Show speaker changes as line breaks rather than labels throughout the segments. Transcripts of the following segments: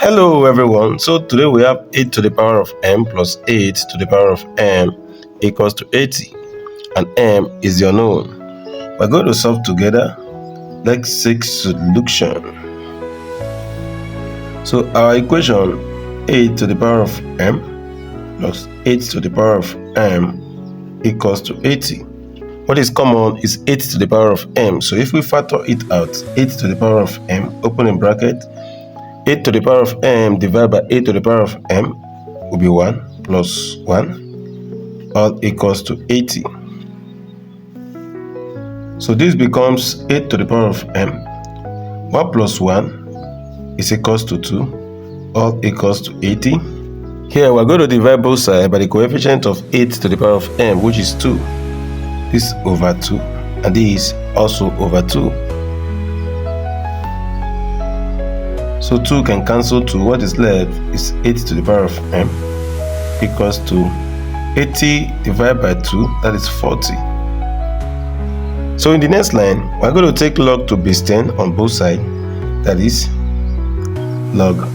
Hello everyone, so today we have 8 to the power of m plus 8 to the power of m equals to 80, and m is the unknown. We're going to solve together. Let's seek solution. So our equation 8 to the power of m plus 8 to the power of m equals to 80. What is common is 8 to the power of m, so if we factor it out, 8 to the power of m, open in bracket, 8 to the power of m divided by 8 to the power of m will be 1 plus 1, all equals to 80. So this becomes 8 to the power of m. 1 plus 1 is equals to 2, all equals to 80. Here we're going to divide both sides by the coefficient of 8 to the power of m, which is 2. This over 2, and this also over 2. So 2 can cancel 2. What is left is 8 to the power of m equals to 80 divided by 2, that is 40. So in the next line, we're going to take log to base 10 on both sides, that is log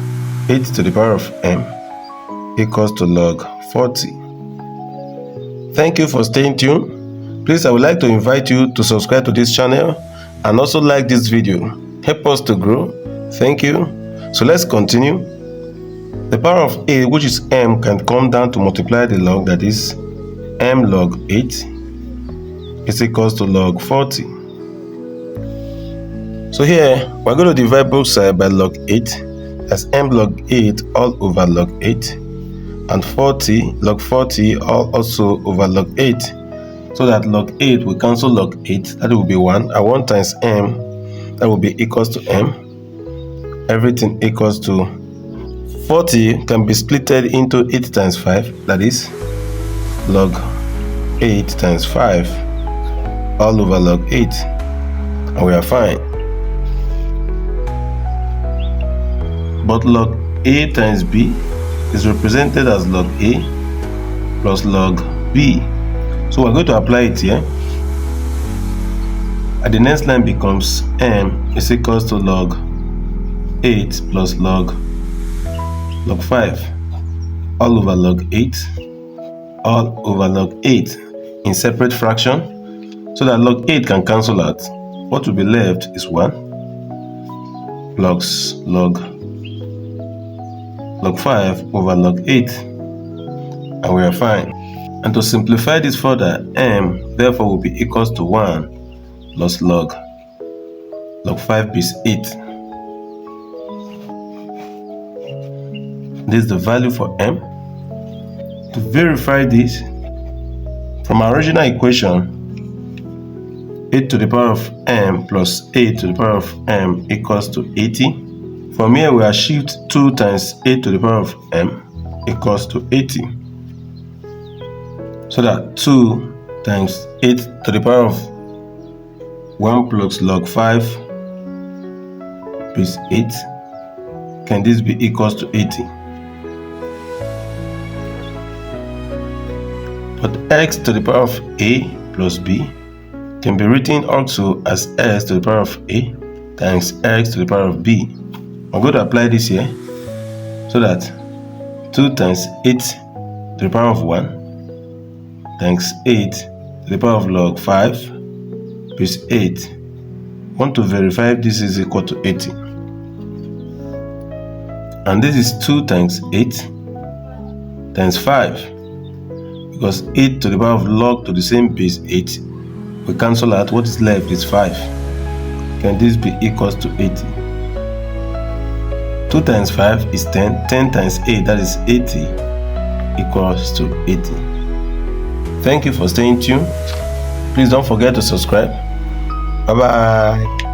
8 to the power of m equals to log 40. Thank you for staying tuned. Please, I would like to invite you to subscribe to this channel and also like this video. Help us to grow. Thank you. So let's continue. The power of 8, which is m, can come down to multiply the log, that is m log 8 is equals to log 40. So here we're going to divide both sides by log 8, as m log 8 all over log 8, and 40 log 40 all also over log 8, so that log 8 will cancel log 8, that will be 1, and 1 times m, that will be equals to m. Everything equals to 40 can be splitted into 8 times 5, that is log 8 times 5 all over log 8, and we are fine. But log a times b is represented as log a plus log b, so we're going to apply it here. And the next line becomes m is equals to log 8 plus log 5 all over log 8 all over log 8 in separate fraction, so that log 8 can cancel out. What will be left is 1 plus log 5 over log 8, and we are fine. And to simplify this further, m therefore will be equals to 1 plus log 5 base 8. This is the value for m. To verify this, from our original equation, 8 to the power of m plus 8 to the power of m equals to 80. From here we achieved 2 times 8 to the power of m equals to 80. So that 2 times 8 to the power of 1 plus log 5 is 8. Can this be equals to 80? But x to the power of a plus b can be written also as s to the power of a times x to the power of b. I'm going to apply this here, so that 2 times 8 to the power of 1 times 8 to the power of log 5 is 8. Want to verify if this is equal to 80. And this is 2 times 8 times 5. Because 8 to the power of log to the same base 8, we cancel out. What is left is 5. Can this be equals to 80? 2 times 5 is 10. 10 times 8, that is 80, equals to 80. Thank you for staying tuned. Please don't forget to subscribe. Bye bye.